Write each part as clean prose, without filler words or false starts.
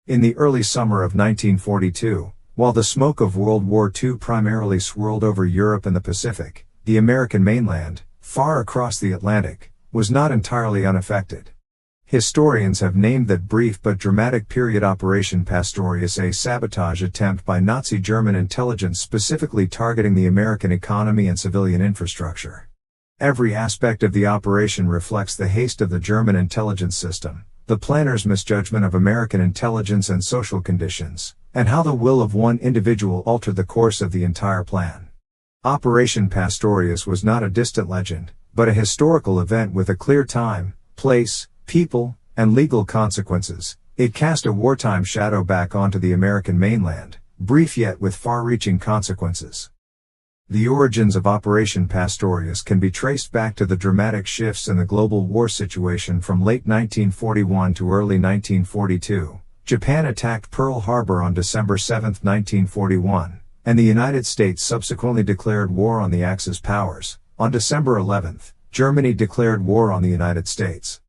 In the early summer of 1942, while the smoke of World War II primarily swirled over Europe and the Pacific, the American mainland, far across the Atlantic, was not entirely unaffected. Historians have named that brief but dramatic period Operation Pastorius a sabotage attempt by Nazi German intelligence specifically targeting the American economy and civilian infrastructure. Every aspect of the operation reflects the haste of the German intelligence system, the planners' misjudgment of American intelligence and social conditions, and how the will of one individual altered the course of the entire plan. Operation Pastorius was not a distant legend, but a historical event with a clear time, place, people, and legal consequences. It cast a wartime shadow back onto the American mainland, brief yet with far-reaching consequences. The origins of Operation Pastorius can be traced back to the dramatic shifts in the global war situation from late 1941 to early 1942. Japan attacked Pearl Harbor on December 7, 1941, and the United States subsequently declared war on the Axis powers. On December 11, Germany declared war on the United States.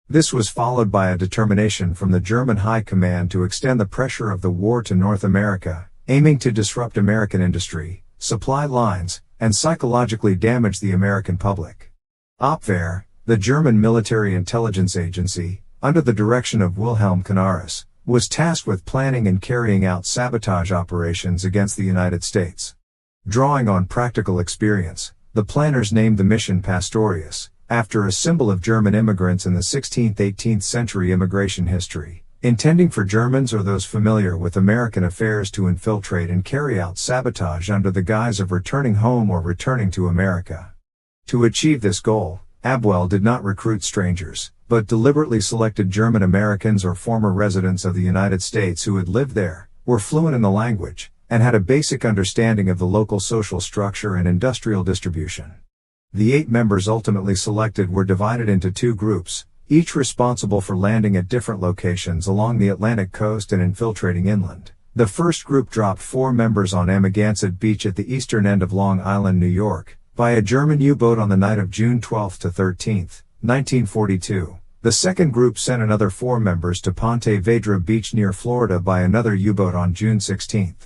This was followed by a determination from the German High Command to extend the pressure of the war to North America, aiming to disrupt American industry, supply lines, and psychologically damage the American public. Abwehr, the German military intelligence agency, under the direction of Wilhelm Canaris, was tasked with planning and carrying out sabotage operations against the United States. Drawing on practical experience, the planners named the mission Pastorius, after a symbol of German immigrants in the 16th-18th century immigration history, intending for Germans or those familiar with American affairs to infiltrate and carry out sabotage under the guise of returning home or returning to America. To achieve this goal, Abwehr did not recruit strangers, but deliberately selected German Americans or former residents of the United States who had lived there, were fluent in the language, and had a basic understanding of the local social structure and industrial distribution. The 8 members ultimately selected were divided into 2 groups, each responsible for landing at different locations along the Atlantic coast and infiltrating inland. The first group dropped 4 members on Amagansett Beach at the eastern end of Long Island, New York, by a German U-boat on the night of June 12 to 13, 1942. The second group sent another 4 members to Ponte Vedra Beach near Florida by another U-boat on June 16.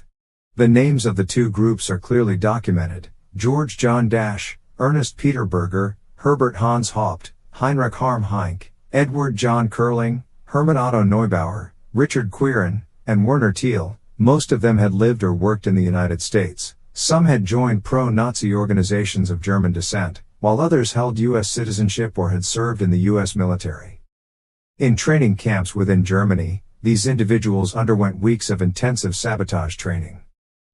The names of the 2 groups are clearly documented: George John Dash, Ernest Peter Berger, Herbert Hans Haupt, Heinrich Harm Heinck, Edward John Curling, Hermann Otto Neubauer, Richard Quirin, and Werner Thiel. Most of them had lived or worked in the United States. Some had joined pro-Nazi organizations of German descent, while others held U.S. citizenship or had served in the U.S. military. In training camps within Germany, these individuals underwent weeks of intensive sabotage training.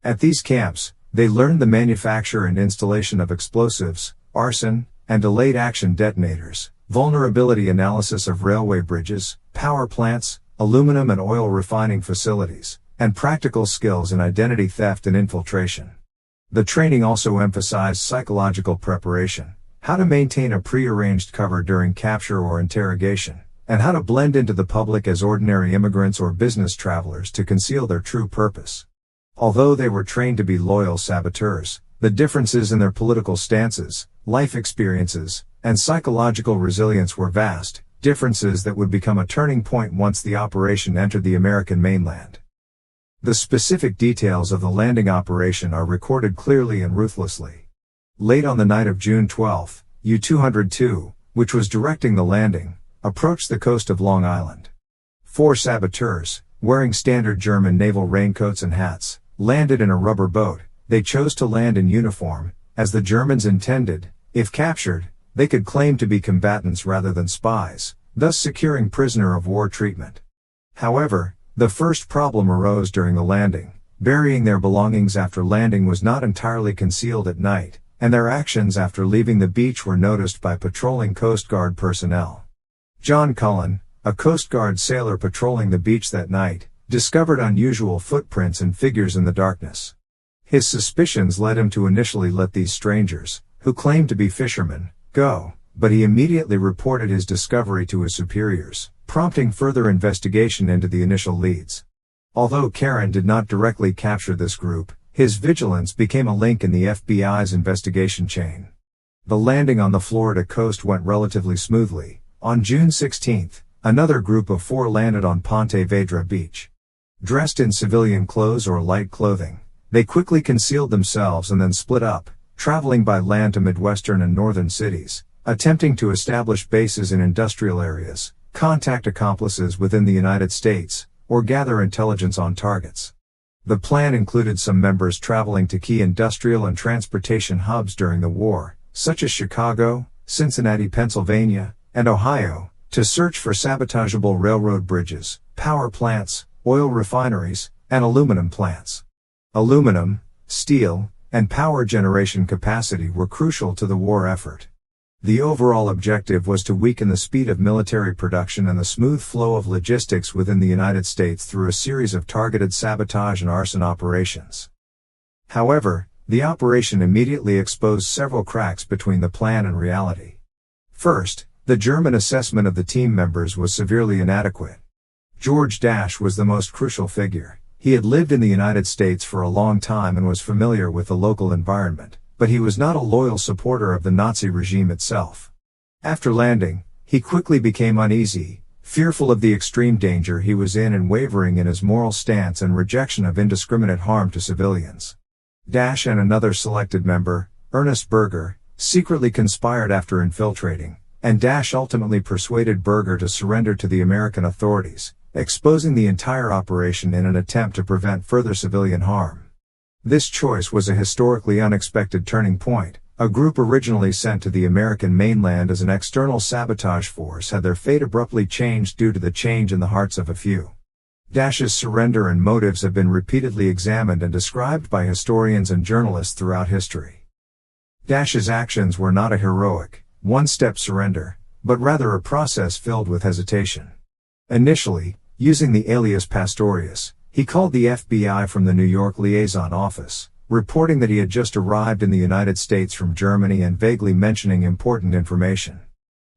At these camps, they learned the manufacture and installation of explosives, arson, and delayed action detonators, vulnerability analysis of railway bridges, power plants, aluminum and oil refining facilities, and practical skills in identity theft and infiltration. The training also emphasized psychological preparation, how to maintain a pre-arranged cover during capture or interrogation, and how to blend into the public as ordinary immigrants or business travelers to conceal their true purpose. Although they were trained to be loyal saboteurs, the differences in their political stances, life experiences, and psychological resilience were vast, differences that would become a turning point once the operation entered the American mainland. The specific details of the landing operation are recorded clearly and ruthlessly. Late on the night of June 12, U-202, which was directing the landing, approached the coast of Long Island. 4 saboteurs, wearing standard German naval raincoats and hats, landed in a rubber boat. They chose to land in uniform, as the Germans intended. If captured, they could claim to be combatants rather than spies, thus securing prisoner of war treatment. However, the first problem arose during the landing. Burying their belongings after landing was not entirely concealed at night, and their actions after leaving the beach were noticed by patrolling Coast Guard personnel. John Cullen, a Coast Guard sailor patrolling the beach that night, discovered unusual footprints and figures in the darkness. His suspicions led him to initially let these strangers, who claimed to be fishermen, go, but he immediately reported his discovery to his superiors, prompting further investigation into the initial leads. Although Karen did not directly capture this group, his vigilance became a link in the FBI's investigation chain. The landing on the Florida coast went relatively smoothly. On June 16, another group of 4 landed on Ponte Vedra Beach. Dressed in civilian clothes or light clothing, they quickly concealed themselves and then split up, traveling by land to Midwestern and northern cities, attempting to establish bases in industrial areas, contact accomplices within the United States, or gather intelligence on targets. The plan included some members traveling to key industrial and transportation hubs during the war, such as Chicago, Cincinnati, Pennsylvania, and Ohio, to search for sabotageable railroad bridges, power plants, oil refineries, and aluminum plants. Aluminum, steel, and power generation capacity were crucial to the war effort. The overall objective was to weaken the speed of military production and the smooth flow of logistics within the United States through a series of targeted sabotage and arson operations. However, the operation immediately exposed several cracks between the plan and reality. First, the German assessment of the team members was severely inadequate. George Dasch was the most crucial figure. He had lived in the United States for a long time and was familiar with the local environment, but he was not a loyal supporter of the Nazi regime itself. After landing, he quickly became uneasy, fearful of the extreme danger he was in and wavering in his moral stance and rejection of indiscriminate harm to civilians. Dasch and another selected member, Ernest Berger, secretly conspired after infiltrating, and Dasch ultimately persuaded Berger to surrender to the American authorities, exposing the entire operation in an attempt to prevent further civilian harm. This choice was a historically unexpected turning point. A group originally sent to the American mainland as an external sabotage force had their fate abruptly changed due to the change in the hearts of a few. Dasch's surrender and motives have been repeatedly examined and described by historians and journalists throughout history. Dasch's actions were not a heroic, one-step surrender, but rather a process filled with hesitation. Initially, using the alias Pastorius, he called the FBI from the New York liaison office, reporting that he had just arrived in the United States from Germany and vaguely mentioning important information.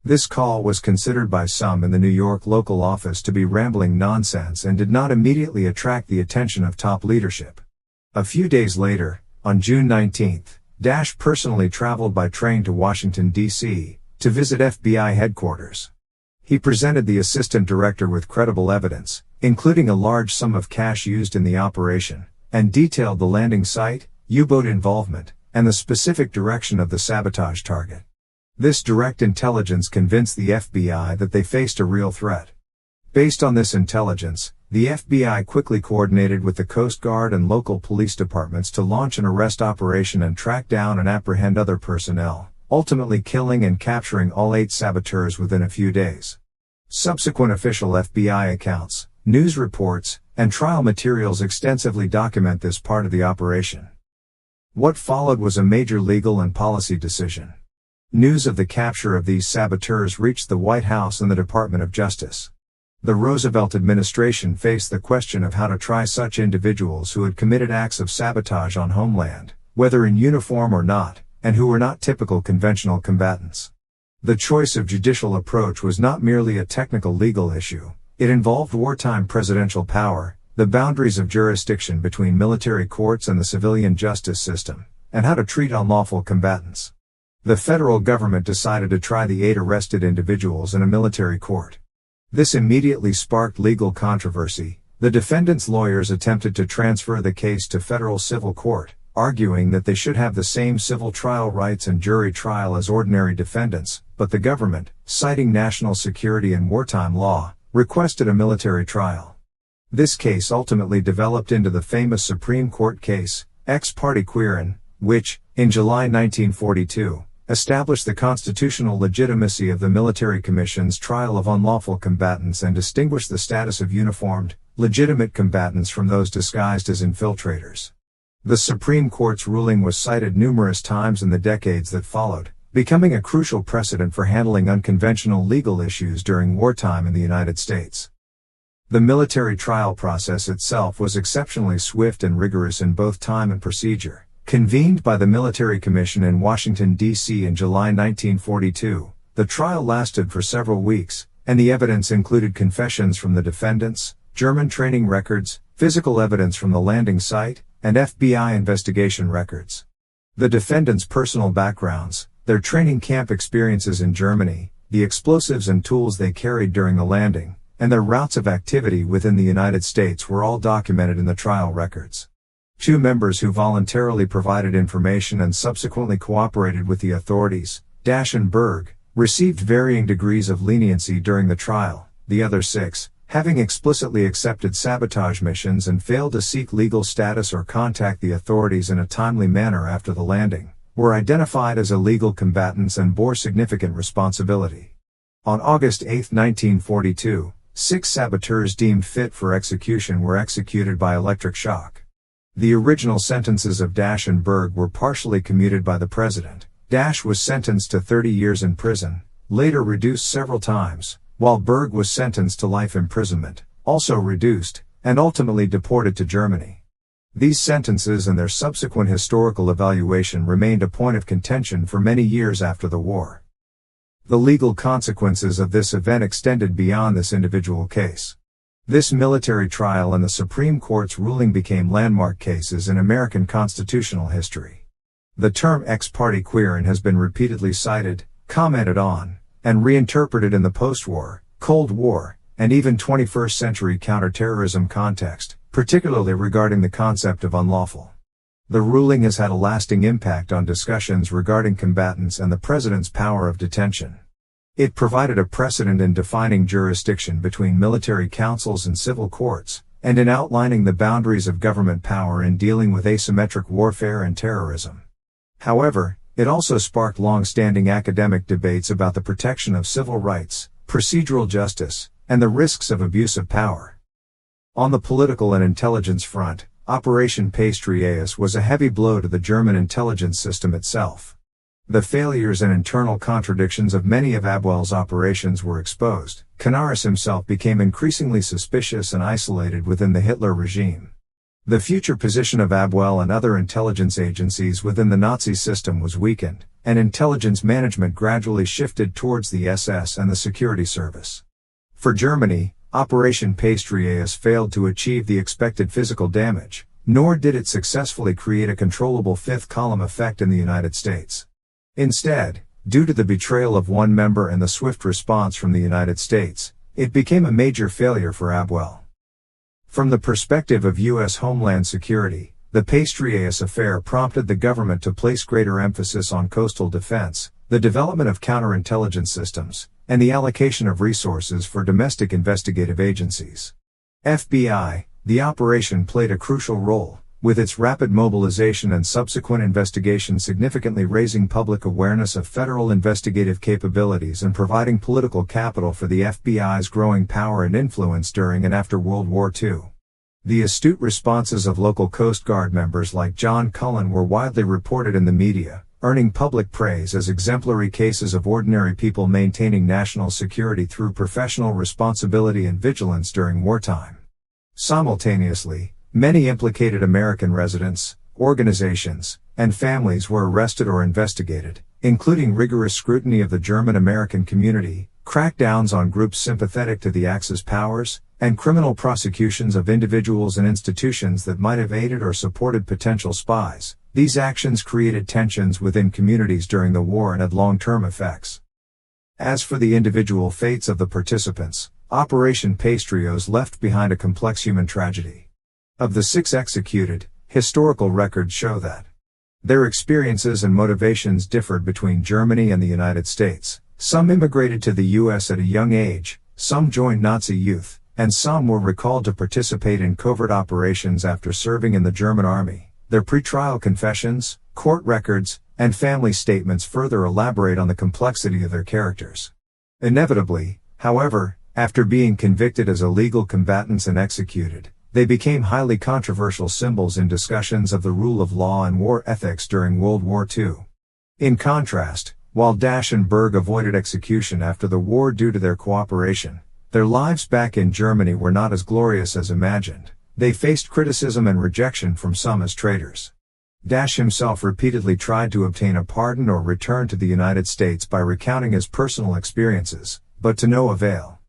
This call was considered by some in the New York local office to be rambling nonsense and did not immediately attract the attention of top leadership. A few days later, on June 19, Dasch personally traveled by train to Washington, D.C., to visit FBI headquarters. He presented the assistant director with credible evidence, including a large sum of cash used in the operation, and detailed the landing site, U-boat involvement, and the specific direction of the sabotage target. This direct intelligence convinced the FBI that they faced a real threat. Based on this intelligence, the FBI quickly coordinated with the Coast Guard and local police departments to launch an arrest operation and track down and apprehend other personnel, ultimately killing and capturing all 8 saboteurs within a few days. Subsequent official FBI accounts, news reports, and trial materials extensively document this part of the operation. What followed was a major legal and policy decision. News of the capture of these saboteurs reached the White House and the Department of Justice. The Roosevelt administration faced the question of how to try such individuals who had committed acts of sabotage on homeland, whether in uniform or not, and who were not typical conventional combatants. The choice of judicial approach was not merely a technical legal issue. It involved wartime presidential power, the boundaries of jurisdiction between military courts and the civilian justice system, and how to treat unlawful combatants. The federal government decided to try the 8 arrested individuals in a military court. This immediately sparked legal controversy. The defendants' lawyers attempted to transfer the case to federal civil court, arguing that they should have the same civil trial rights and jury trial as ordinary defendants, but the government, citing national security and wartime law, requested a military trial. This case ultimately developed into the famous Supreme Court case, Ex parte Quirin, which, in July 1942, established the constitutional legitimacy of the military commission's trial of unlawful combatants and distinguished the status of uniformed, legitimate combatants from those disguised as infiltrators. The Supreme Court's ruling was cited numerous times in the decades that followed, becoming a crucial precedent for handling unconventional legal issues during wartime in the United States. The military trial process itself was exceptionally swift and rigorous in both time and procedure. Convened by the Military Commission in Washington, D.C. in July 1942, the trial lasted for several weeks, and the evidence included confessions from the defendants, German training records, physical evidence from the landing site, and FBI investigation records. The defendants' personal backgrounds, their training camp experiences in Germany, the explosives and tools they carried during the landing, and their routes of activity within the United States were all documented in the trial records. 2 members who voluntarily provided information and subsequently cooperated with the authorities, Dash and Berg, received varying degrees of leniency during the trial. The other 6, having explicitly accepted sabotage missions and failed to seek legal status or contact the authorities in a timely manner after the landing, were identified as illegal combatants and bore significant responsibility. On August 8, 1942, 6 saboteurs deemed fit for execution were executed by electric shock. The original sentences of Dash and Berg were partially commuted by the President. Dash was sentenced to 30 years in prison, later reduced several times, while Berg was sentenced to life imprisonment, also reduced, and ultimately deported to Germany. These sentences and their subsequent historical evaluation remained a point of contention for many years after the war. The legal consequences of this event extended beyond this individual case. This military trial and the Supreme Court's ruling became landmark cases in American constitutional history. The term ex-parte querens has been repeatedly cited, commented on, and reinterpreted in the post-war, Cold War, and even 21st century counterterrorism context, particularly regarding the concept of unlawful. The ruling has had a lasting impact on discussions regarding combatants and the President's power of detention. It provided a precedent in defining jurisdiction between military councils and civil courts, and in outlining the boundaries of government power in dealing with asymmetric warfare and terrorism. However, it also sparked long-standing academic debates about the protection of civil rights, procedural justice, and the risks of abuse of power. On the political and intelligence front, Operation Pastorius was a heavy blow to the German intelligence system itself. The failures and internal contradictions of many of Abwehr's operations were exposed. Canaris himself became increasingly suspicious and isolated within the Hitler regime. The future position of Abwehr and other intelligence agencies within the Nazi system was weakened, and intelligence management gradually shifted towards the SS and the Security Service. For Germany, Operation Pastorius failed to achieve the expected physical damage, nor did it successfully create a controllable fifth column effect in the United States. Instead, due to the betrayal of one member and the swift response from the United States, it became a major failure for Abwehr. From the perspective of U.S. Homeland Security, the Pastorius affair prompted the government to place greater emphasis on coastal defense, the development of counterintelligence systems, and the allocation of resources for domestic investigative agencies. FBI, the operation played a crucial role, with its rapid mobilization and subsequent investigation significantly raising public awareness of federal investigative capabilities and providing political capital for the FBI's growing power and influence during and after World War II. The astute responses of local Coast Guard members like John Cullen were widely reported in the media, earning public praise as exemplary cases of ordinary people maintaining national security through professional responsibility and vigilance during wartime. Simultaneously, many implicated American residents, organizations, and families were arrested or investigated, including rigorous scrutiny of the German-American community, crackdowns on groups sympathetic to the Axis powers, and criminal prosecutions of individuals and institutions that might have aided or supported potential spies. These actions created tensions within communities during the war and had long-term effects. As for the individual fates of the participants, Operation Pastorius left behind a complex human tragedy. Of the 6 executed, historical records show that their experiences and motivations differed between Germany and the United States. Some immigrated to the U.S. at a young age, some joined Nazi youth, and some were recalled to participate in covert operations after serving in the German army. Their pretrial confessions, court records, and family statements further elaborate on the complexity of their characters. Inevitably, however, after being convicted as illegal combatants and executed, they became highly controversial symbols in discussions of the rule of law and war ethics during World War II. In contrast, while Dash and Berg avoided execution after the war due to their cooperation, their lives back in Germany were not as glorious as imagined. They faced criticism and rejection from some as traitors. Dash himself repeatedly tried to obtain a pardon or return to the United States by recounting his personal experiences, but to no avail.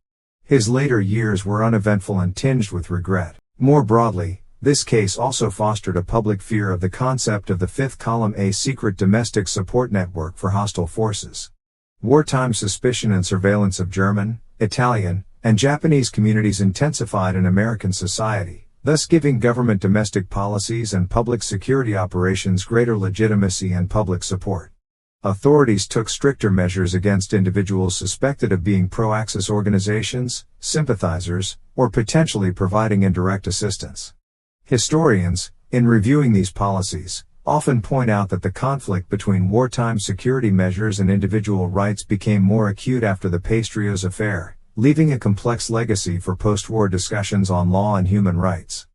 His later years were uneventful and tinged with regret. More broadly, this case also fostered a public fear of the concept of the fifth column, a secret domestic support network for hostile forces. Wartime suspicion and surveillance of German, Italian, and Japanese communities intensified in American society, thus giving government domestic policies and public security operations greater legitimacy and public support. Authorities took stricter measures against individuals suspected of being pro-Axis organizations, sympathizers, or potentially providing indirect assistance. Historians, in reviewing these policies, often point out that the conflict between wartime security measures and individual rights became more acute after the Pastorius affair, leaving a complex legacy for post-war discussions on law and human rights.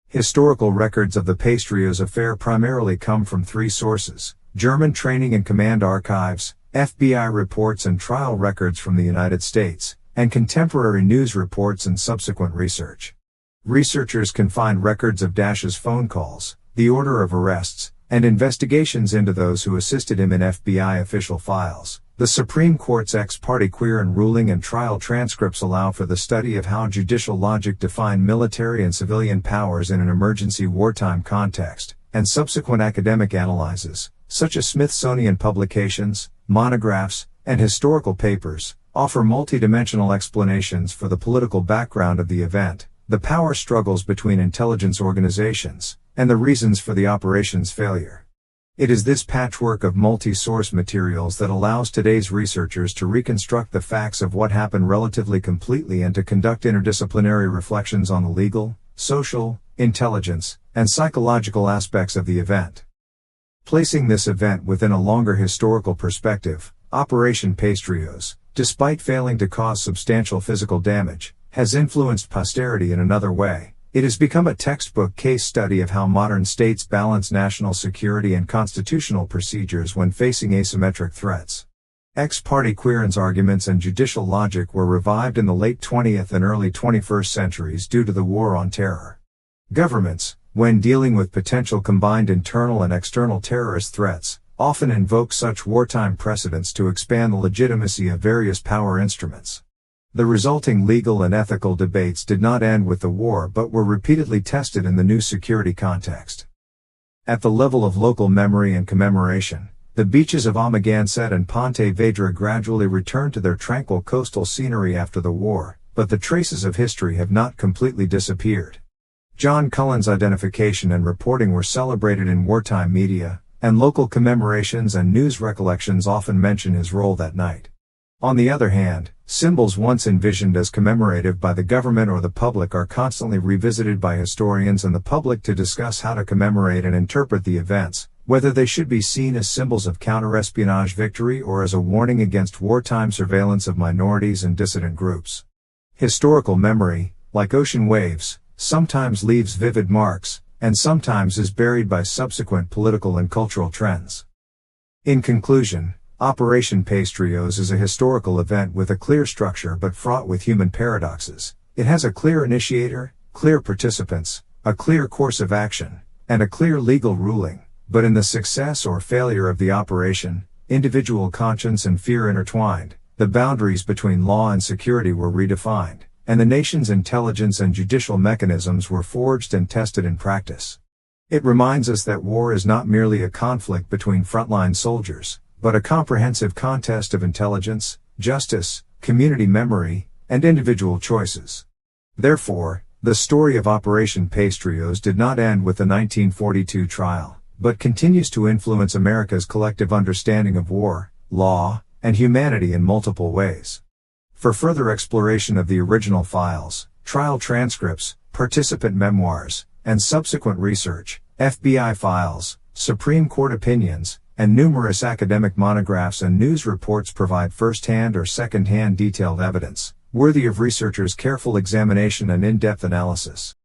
Historical records of the Pastorius affair primarily come from three sources: German training and command archives, FBI reports and trial records from the United States, and contemporary news reports and subsequent research. Researchers can find records of Dash's phone calls, the order of arrests, and investigations into those who assisted him in FBI official files. The Supreme Court's ex parte Quirin ruling and trial transcripts allow for the study of how judicial logic defined military and civilian powers in an emergency wartime context, and subsequent academic analyses, such as Smithsonian publications, monographs, and historical papers, offer multidimensional explanations for the political background of the event, the power struggles between intelligence organizations, and the reasons for the operation's failure. It is this patchwork of multi-source materials that allows today's researchers to reconstruct the facts of what happened relatively completely and to conduct interdisciplinary reflections on the legal, social, intelligence, and psychological aspects of the event. Placing this event within a longer historical perspective, Operation Pastorius, despite failing to cause substantial physical damage, has influenced posterity in another way. It has become a textbook case study of how modern states balance national security and constitutional procedures when facing asymmetric threats. Ex parte Quirin's arguments and judicial logic were revived in the late 20th and early 21st centuries due to the War on Terror. Governments, when dealing with potential combined internal and external terrorist threats, often invoke such wartime precedents to expand the legitimacy of various power instruments. The resulting legal and ethical debates did not end with the war but were repeatedly tested in the new security context. At the level of local memory and commemoration, the beaches of Amagansett and Ponte Vedra gradually returned to their tranquil coastal scenery after the war, but the traces of history have not completely disappeared. John Cullen's identification and reporting were celebrated in wartime media, and local commemorations and news recollections often mention his role that night. On the other hand, symbols once envisioned as commemorative by the government or the public are constantly revisited by historians and the public to discuss how to commemorate and interpret the events, whether they should be seen as symbols of counter-espionage victory or as a warning against wartime surveillance of minorities and dissident groups. Historical memory, like ocean waves, sometimes leaves vivid marks, and sometimes is buried by subsequent political and cultural trends. In conclusion, Operation Pastorius is a historical event with a clear structure but fraught with human paradoxes. It has a clear initiator, clear participants, a clear course of action, and a clear legal ruling, but in the success or failure of the operation, individual conscience and fear intertwined, the boundaries between law and security were redefined, and the nation's intelligence and judicial mechanisms were forged and tested in practice. It reminds us that war is not merely a conflict between frontline soldiers, but a comprehensive contest of intelligence, justice, community memory, and individual choices. Therefore, the story of Operation Pastorius did not end with the 1942 trial, but continues to influence America's collective understanding of war, law, and humanity in multiple ways. For further exploration of the original files, trial transcripts, participant memoirs, and subsequent research, FBI files, Supreme Court opinions, and numerous academic monographs and news reports provide first-hand or second-hand detailed evidence, worthy of researchers' careful examination and in-depth analysis.